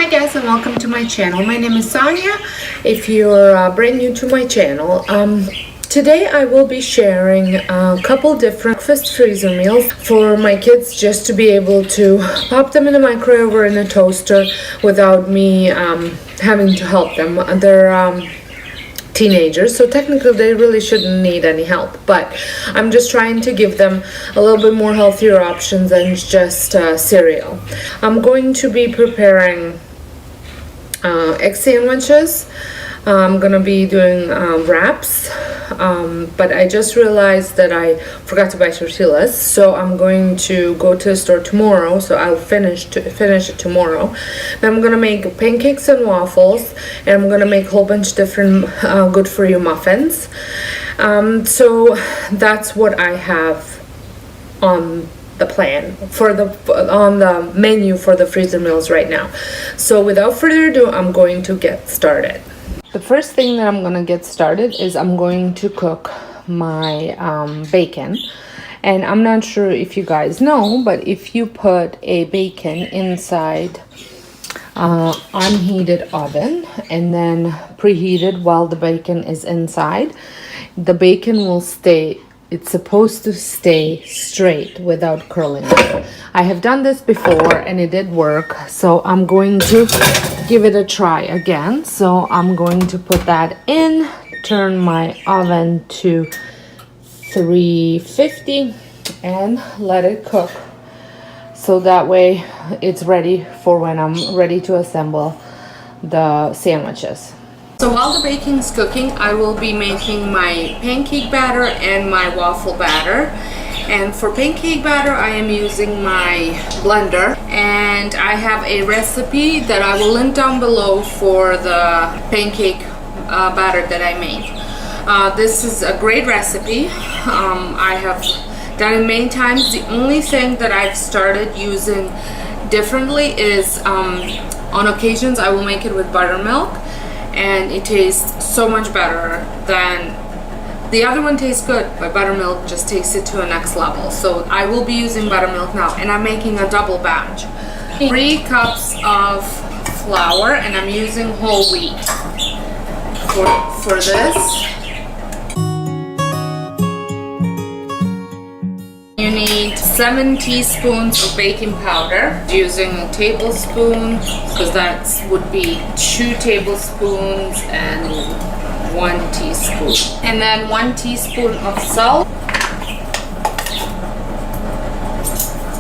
Hi guys, and welcome to my channel. My name is Sonia. If you're brand new to my channel, today I will be sharing a couple different breakfast freezer meals for my kids, just to be able to pop them in the microwave or in a toaster without me having to help them. They're teenagers, so technically they really shouldn't need any help, but I'm just trying to give them a little bit more healthier options than just cereal. I'm going to be preparing egg sandwiches. I'm gonna be doing wraps, but I just realized that I forgot to buy tortillas, so I'm going to go to the store tomorrow, so I'll finish it tomorrow. Then I'm gonna make pancakes and waffles, and I'm gonna make a whole bunch of different good for you muffins. So that's what I have on the plan for on the menu for the freezer meals right now. So without further ado, I'm going to get started. The first thing that I'm gonna get started is I'm going to cook my bacon. And I'm not sure if you guys know, but if you put a bacon inside unheated oven and then preheated while the bacon is inside, the bacon will stay, it's supposed to stay straight without curling. I have done this before and it did work, so I'm going to give it a try again. So I'm going to put that in, turn my oven to 350 and let it cook, so that way it's ready for when I'm ready to assemble the sandwiches. So while the bacon's cooking, I will be making my pancake batter and my waffle batter. And for pancake batter, I am using my blender, and I have a recipe that I will link down below for the pancake batter that I made. This is a great recipe. I have done it many times. The only thing that I've started using differently is on occasions I will make it with buttermilk, and it tastes so much better than the other one. Tastes good, but buttermilk just takes it to a next level. So I will be using buttermilk now, and I'm making a double batch. 3 cups of flour, and I'm using whole wheat for this. You need 7 teaspoons of baking powder, using a tablespoon, because that would be 2 tablespoons and 1 teaspoon. And then 1 teaspoon of salt.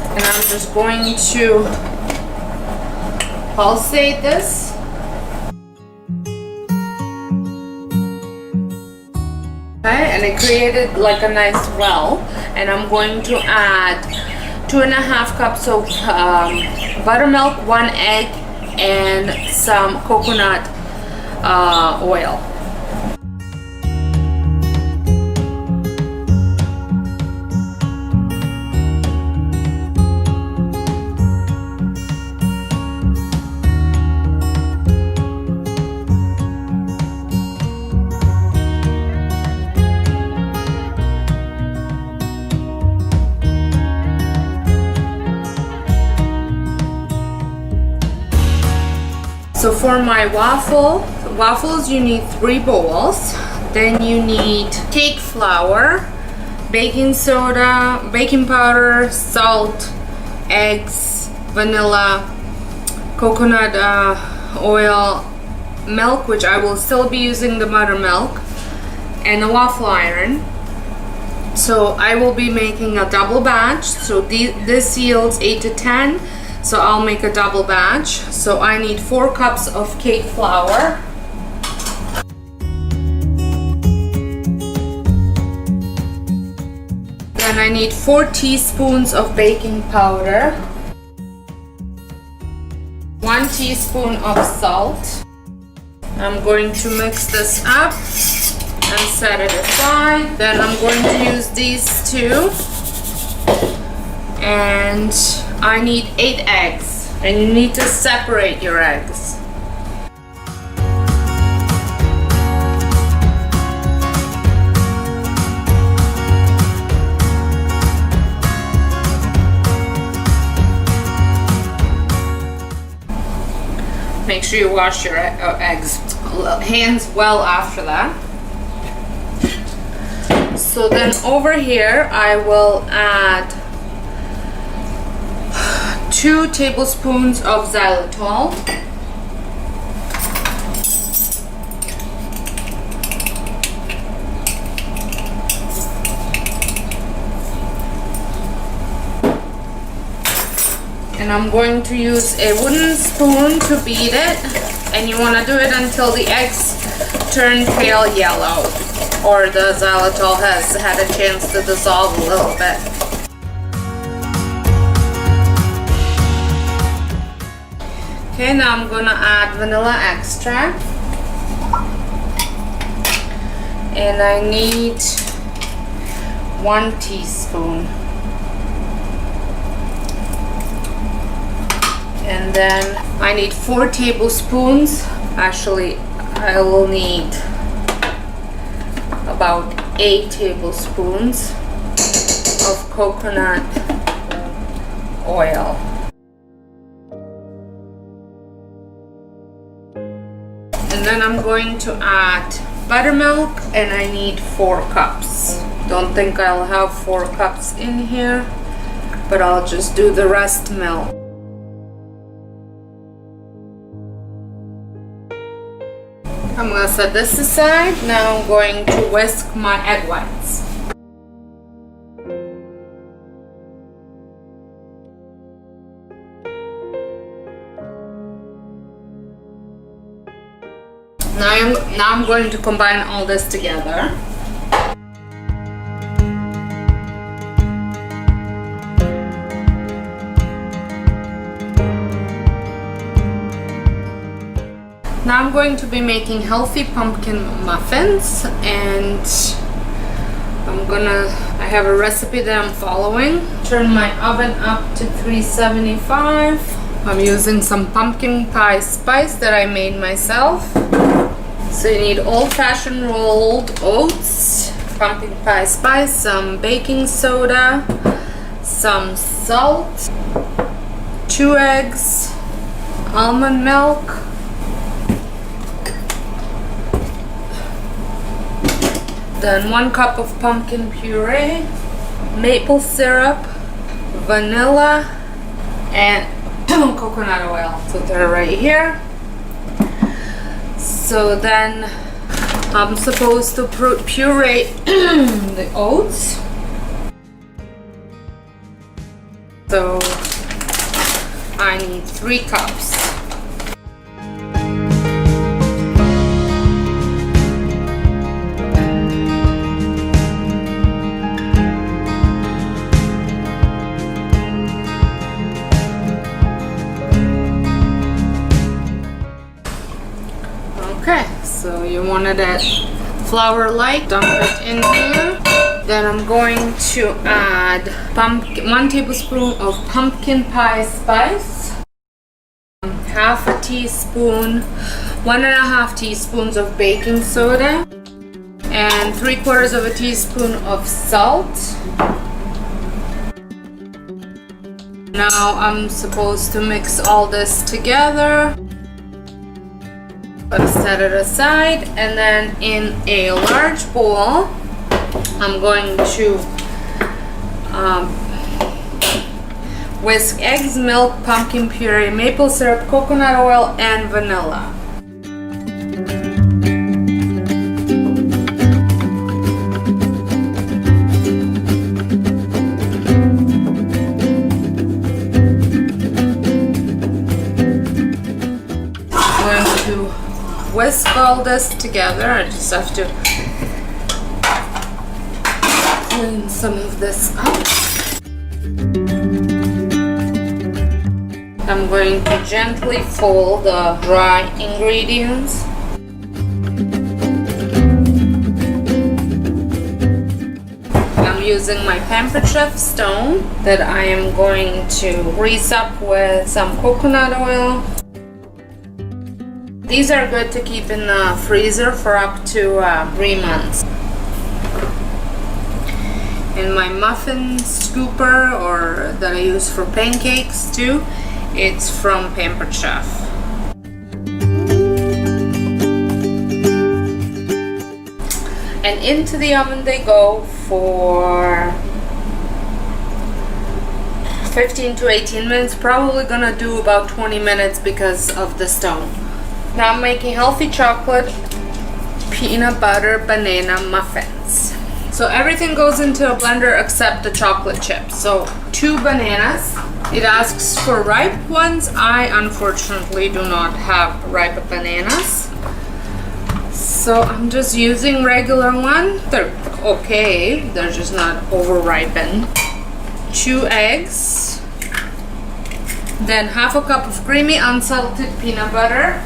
And I'm just going to pulsate this. Okay, and it created like a nice well. And I'm going to add 2.5 cups of buttermilk, 1 egg, and some coconut oil. So for my waffles, you need 3 bowls. Then you need cake flour, baking soda, baking powder, salt, eggs, vanilla, coconut oil, milk, which I will still be using the buttermilk, and a waffle iron. So I will be making a double batch. So this yields 8 to 10. So I'll make a double batch. So I need 4 cups of cake flour. Then I need 4 teaspoons of baking powder. 1 teaspoon of salt. I'm going to mix this up and set it aside. Then I'm going to use these 2. And I need 8 eggs, and you need to separate your eggs. sure you wash your hands well after that. So then over here I will add 2 tablespoons of xylitol. And I'm going to use a wooden spoon to beat it, and you want to do it until the eggs turn pale yellow, or the xylitol has had a chance to dissolve a little bit. Okay, now I'm going to add vanilla extract, and I need 1 teaspoon. And then I need 4 tablespoons. Actually, I will need about 8 tablespoons of coconut oil. And then I'm going to add buttermilk, and I need 4 cups. Don't think I'll have 4 cups in here, but I'll just do the rest milk. I'm going to set this aside. Now I'm going to whisk my egg whites. Now I'm going to combine all this together. Now I'm going to be making healthy pumpkin muffins, and I have a recipe that I'm following. Turn my oven up to 375. I'm using some pumpkin pie spice that I made myself. So you need old-fashioned rolled oats, pumpkin pie spice, some baking soda, some salt, 2 eggs, almond milk, then 1 cup of pumpkin puree, maple syrup, vanilla, and coconut oil. So they're right here. So then I'm supposed to puree the oats. So I need 3 cups. Okay, so you wanted it flour light, dump it in here. Then I'm going to add 1 tablespoon of pumpkin pie spice, half a teaspoon, 1.5 teaspoons of baking soda, and 3/4 of a teaspoon of salt. Now I'm supposed to mix all this together. Gonna set it aside, and then in a large bowl I'm going to whisk eggs, milk, pumpkin puree, maple syrup, coconut oil, and vanilla. I'm going to whisk all this together. I just have to clean some of this up. I'm going to gently fold the dry ingredients. I'm using my Pampered Chef stone that I am going to grease up with some coconut oil. These are good to keep in the freezer for up to 3 months. And my muffin scooper, or that I use for pancakes too, it's from Pampered Chef. and into the oven they go for 15 to 18 minutes. Probably gonna do about 20 minutes because of the stone. Now I'm making healthy chocolate peanut butter banana muffins. So everything goes into a blender except the chocolate chips. So 2 bananas. It asks for ripe ones. I unfortunately do not have ripe bananas. So I'm just using regular one. They're okay, they're just not over ripened. 2 eggs. Then half a cup of creamy unsalted peanut butter.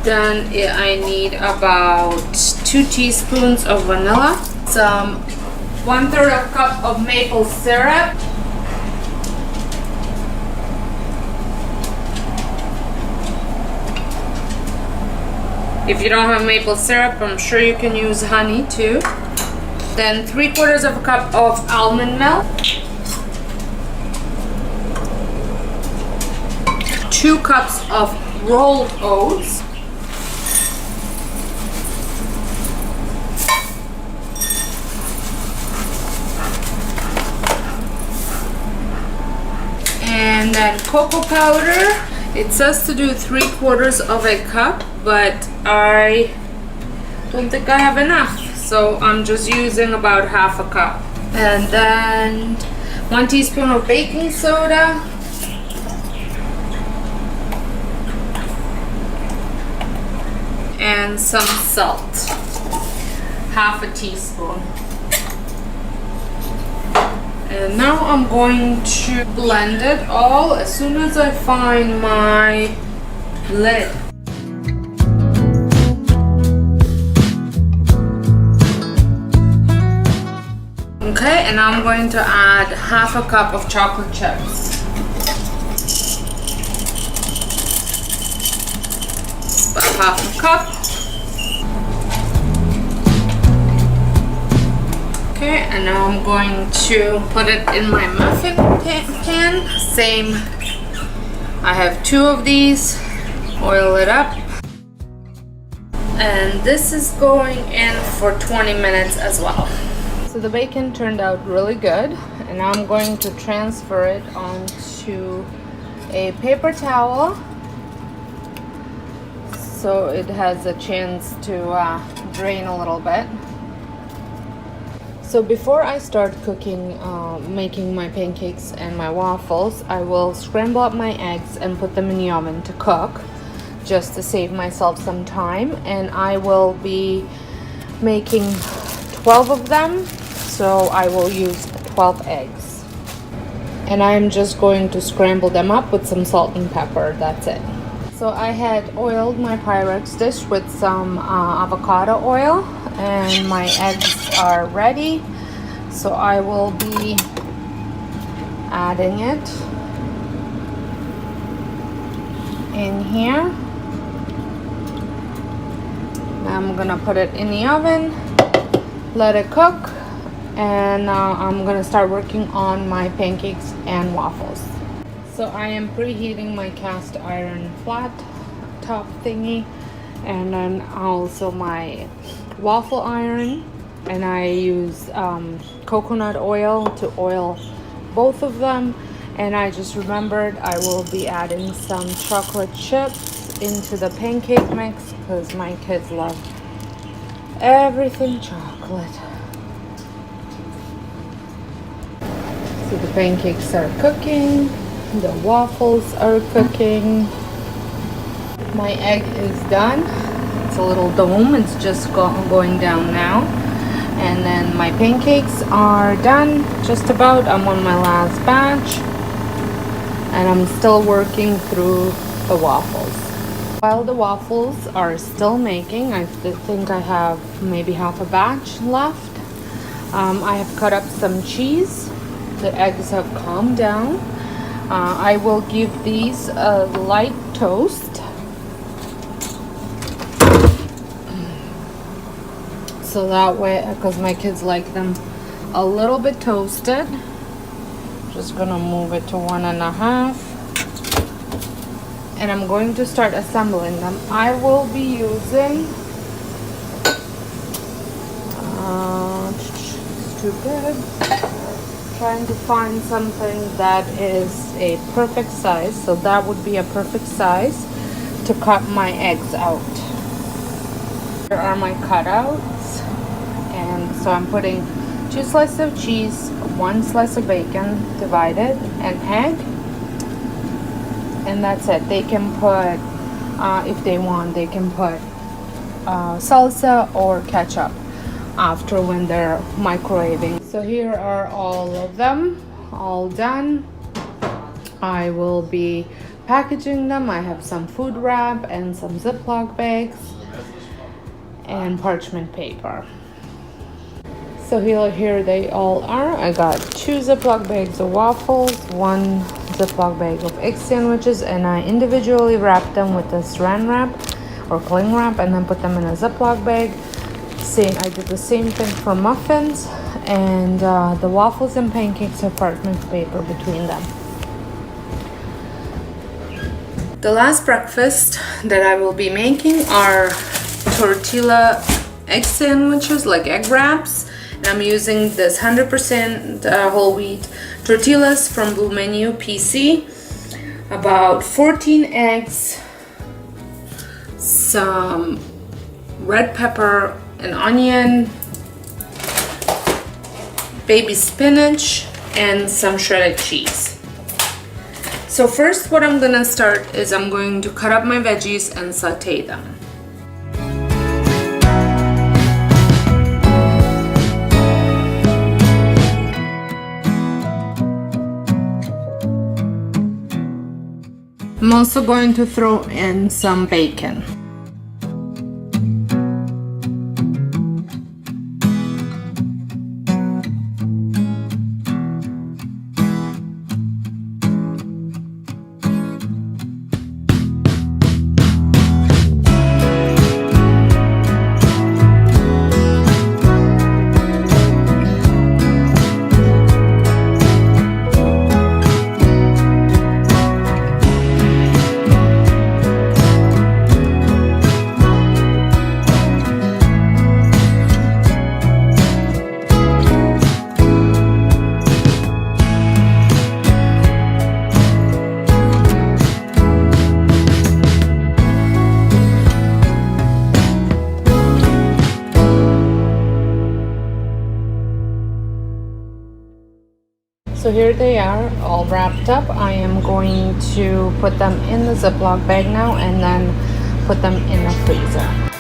Then I need about 2 teaspoons of vanilla, some 1/3 cup of maple syrup, if you don't have maple syrup, I'm sure you can use honey too. Then 3/4 of a cup of almond milk, 2 cups of rolled oats, and then cocoa powder. It says to do 3/4 of a cup, but I don't think I have enough, so I'm just using about half a cup. And then 1 teaspoon of baking soda, and some salt, half a teaspoon. And now I'm going to blend it all as soon as I find my lid. Okay, and now I'm going to add half a cup of chocolate chips. About half a cup. Okay, and now I'm going to put it in my muffin pan. Same, I have 2 of these. Oil it up. And this is going in for 20 minutes as well. So the bacon turned out really good, and now I'm going to transfer it onto a paper towel so it has a chance to drain a little bit. So before I start cooking, making my pancakes and my waffles, I will scramble up my eggs and put them in the oven to cook, just to save myself some time. And I will be making 12 of them, so I will use 12 eggs. And I'm just going to scramble them up with some salt and pepper, that's it. So I had oiled my Pyrex dish with some avocado oil, and my eggs are ready, so I will be adding it in here. Now I'm gonna put it in the oven, let it cook, and I'm gonna start working on my pancakes and waffles. So I am preheating my cast iron flat top thingy, and then also my waffle iron, and I use coconut oil to oil both of them. And I just remembered I will be adding some chocolate chips into the pancake mix because my kids love everything chocolate. So the pancakes are cooking, the waffles are cooking. My egg is done. It's a little dome, it's just going down now. And then my pancakes are done, just about. I'm on my last batch, and I'm still working through the waffles. While the waffles are still making, I think I have maybe half a batch left. I have cut up some cheese. The eggs have calmed down. I will give these a light toast. So that way, because my kids like them a little bit toasted, just gonna move it to 1.5. And I'm going to start assembling them. I will be using stupid, trying to find something that is a perfect size. So that would be a perfect size to cut my eggs out. Here are my cutouts, and so I'm putting 2 slices of cheese, 1 slice of bacon divided, an egg, and that's it. They can put, if they want, they can put salsa or ketchup after when they're microwaving. So here are all of them, all done. I will be packaging them. I have some food wrap and some Ziploc bags and parchment paper. So here they all are. I got 2 Ziploc bags of waffles, 1 Ziploc bag of egg sandwiches, and I individually wrapped them with this saran wrap or cling wrap and then put them in a Ziploc bag. I did the same thing for muffins, and the waffles and pancakes have parchment paper between them. The last breakfast that I will be making are tortilla egg sandwiches, like egg wraps. And I'm using this 100% whole wheat tortillas from Blue Menu PC. About 14 eggs, some red pepper and onion, baby spinach, and some shredded cheese. So first what I'm gonna start is I'm going to cut up my veggies and saute them. I'm also going to throw in some bacon. So here they are, all wrapped up. I am going to put them in the Ziploc bag now and then put them in the freezer.